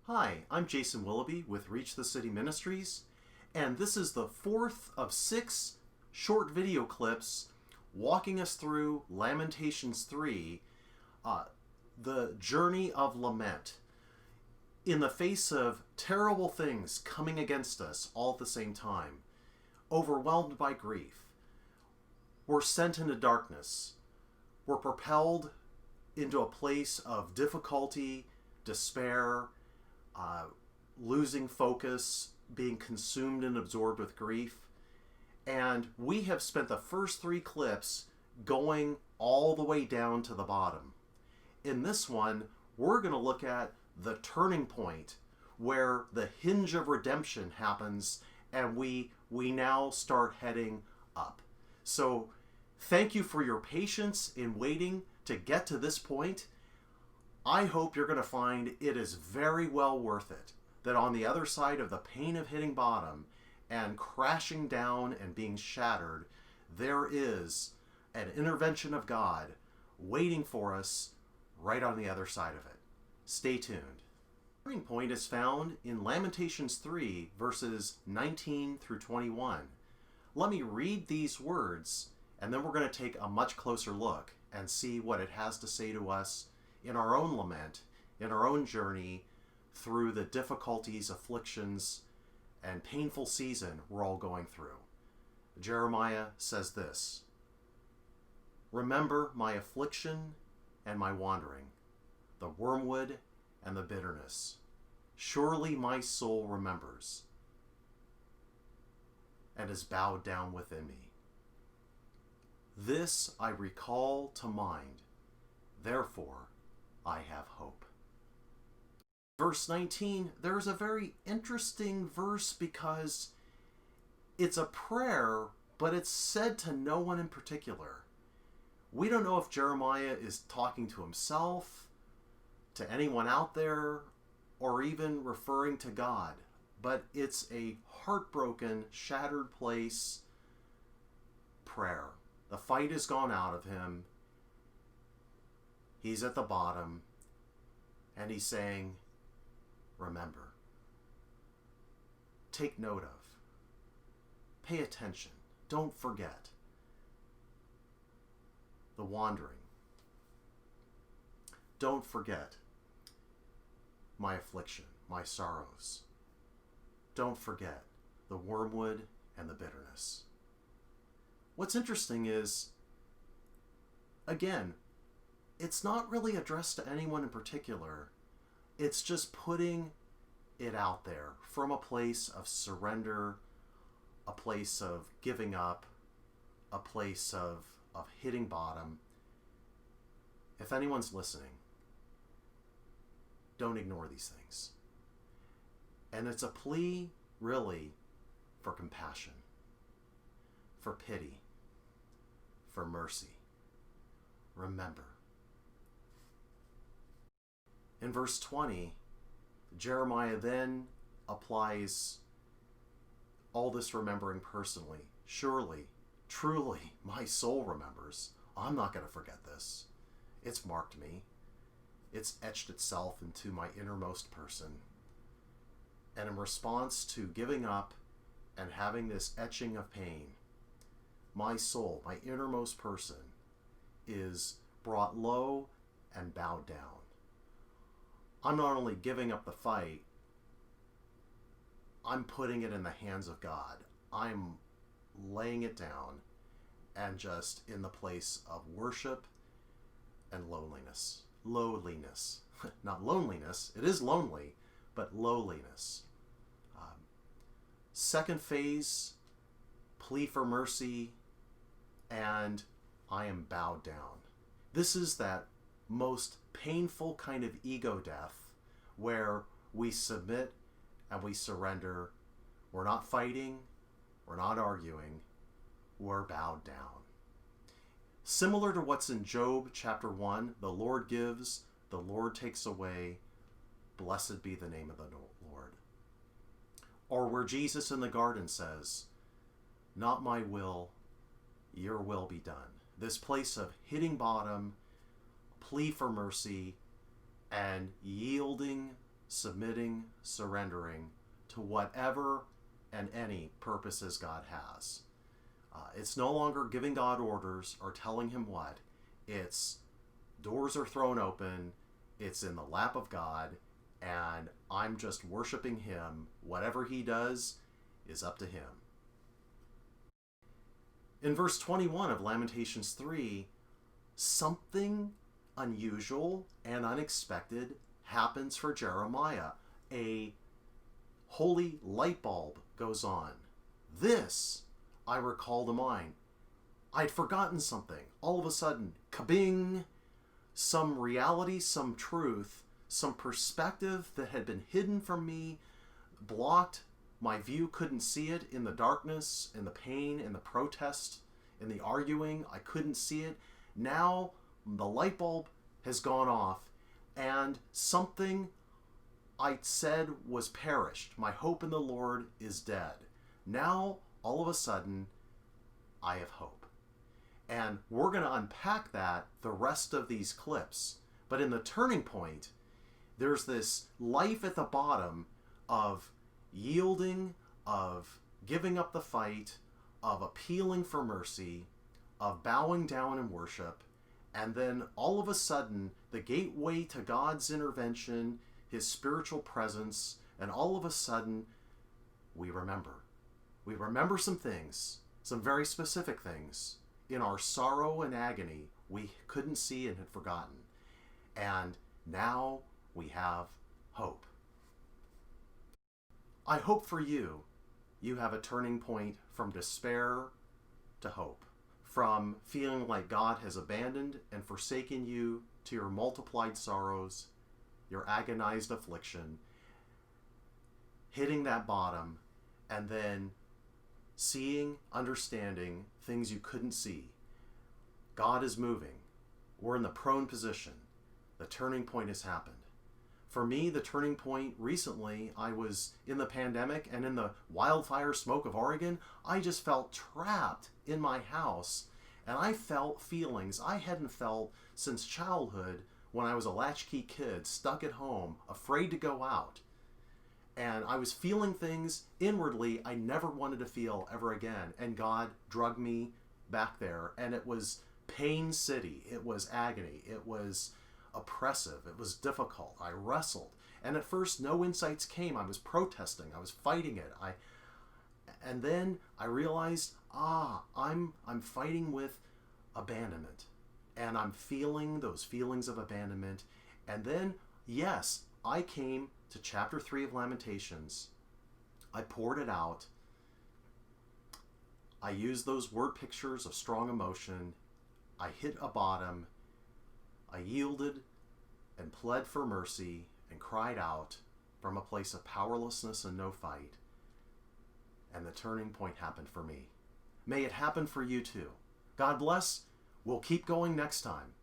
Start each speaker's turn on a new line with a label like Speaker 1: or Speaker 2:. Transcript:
Speaker 1: Hi, I'm Jason Willoughby with Reach the City Ministries, and this is the fourth of 6 short video clips walking us through Lamentations 3, the journey of lament. In the face of terrible things coming against us all at the same time, overwhelmed by grief, we're sent into darkness, we're propelled into a place of difficulty, despair, losing focus, being consumed and absorbed with grief. And we have spent the first 3 clips going all the way down to the bottom. In this one, we're going to look at the turning point where the hinge of redemption happens and we now start heading up. So thank you for your patience in waiting to get to this point. I hope you're going to find it is very well worth it, that on the other side of the pain of hitting bottom and crashing down and being shattered, there is an intervention of God waiting for us right on the other side of it. Stay tuned. The turning point is found in Lamentations 3, verses 19 through 21. Let me read these words, and then we're going to take a much closer look and see what it has to say to us in our own lament, in our own journey through the difficulties, afflictions, and painful season we're all going through. Jeremiah says this: "Remember my affliction and my wandering, the wormwood and the bitterness. Surely my soul remembers and is bowed down within me. This I recall to mind, therefore I have hope." Verse 19, there's a very interesting verse because it's a prayer, but it's said to no one in particular. We don't know if Jeremiah is talking to himself, to anyone out there, or even referring to God. But it's a heartbroken, shattered place prayer. The fight has gone out of him. He's at the bottom, and he's saying, remember, take note of, pay attention, don't forget the wandering. Don't forget my affliction, my sorrows. Don't forget the wormwood and the bitterness. What's interesting is, again, it's not really addressed to anyone in particular. It's just putting it out there from a place of surrender, a place of giving up, a place of hitting bottom. If anyone's listening, don't ignore these things. And it's a plea, really, for compassion, for pity, for mercy. Remember. In verse 20, Jeremiah then applies all this remembering personally. Surely, truly, my soul remembers. I'm not going to forget this. It's marked me. It's etched itself into my innermost person. And in response to giving up and having this etching of pain, my soul, my innermost person, is brought low and bowed down. I'm not only giving up the fight, I'm putting it in the hands of God. I'm laying it down and just in the place of worship and loneliness. Lowliness. Not loneliness. It is lonely, but lowliness. Second phase, plea for mercy, and I am bowed down. This is that most painful kind of ego death where we submit and we surrender. We're not fighting, we're not arguing, we're bowed down. Similar to what's in Job chapter 1, the Lord gives, the Lord takes away, blessed be the name of the Lord. Or where Jesus in the garden says, not my will, your will be done. This place of hitting bottom, plea for mercy, and yielding submitting, surrendering to whatever and any purposes God has. It's no longer giving God orders or telling him what. It's doors are thrown open, it's in the lap of God, and I'm just worshiping him. Whatever he does is up to him. In verse 21 of Lamentations 3, something unusual and unexpected happens for Jeremiah. A holy light bulb goes on. This I recall to mind. I'd forgotten something. All of a sudden, kabing! Some reality, some truth, some perspective that had been hidden from me, blocked. My view couldn't see it in the darkness, in the pain, in the protest, in the arguing. I couldn't see it. Now the light bulb has gone off, and something I said was perished. My hope in the Lord is dead. Now, all of a sudden, I have hope. And we're going to unpack that the rest of these clips. But in the turning point, there's this life at the bottom of yielding, of giving up the fight, of appealing for mercy, of bowing down in worship, and then all of a sudden, the gateway to God's intervention, his spiritual presence, and all of a sudden, we remember. We remember some things, some very specific things. In our sorrow and agony, we couldn't see and had forgotten. And now we have hope. I hope for you, you have a turning point from despair to hope, from feeling like God has abandoned and forsaken you to your multiplied sorrows, your agonized affliction, hitting that bottom, and then seeing, understanding things you couldn't see. God is moving. We're in the prone position. The turning point has happened. For me, the turning point recently, I was in the pandemic and in the wildfire smoke of Oregon. I just felt trapped in my house, and I felt feelings I hadn't felt since childhood when I was a latchkey kid, stuck at home, afraid to go out. And I was feeling things inwardly I never wanted to feel ever again. And God drugged me back there. And it was pain city. It was agony. It was oppressive. It was difficult. I wrestled. And at first, no insights came. I was protesting. I was fighting it. And then I realized, I'm fighting with abandonment. And I'm feeling those feelings of abandonment. And then, yes, I came to chapter 3 of Lamentations. I poured it out. I used those word pictures of strong emotion. I hit a bottom. I yielded and pled for mercy and cried out from a place of powerlessness and no fight. And the turning point happened for me. May it happen for you too. God bless. We'll keep going next time.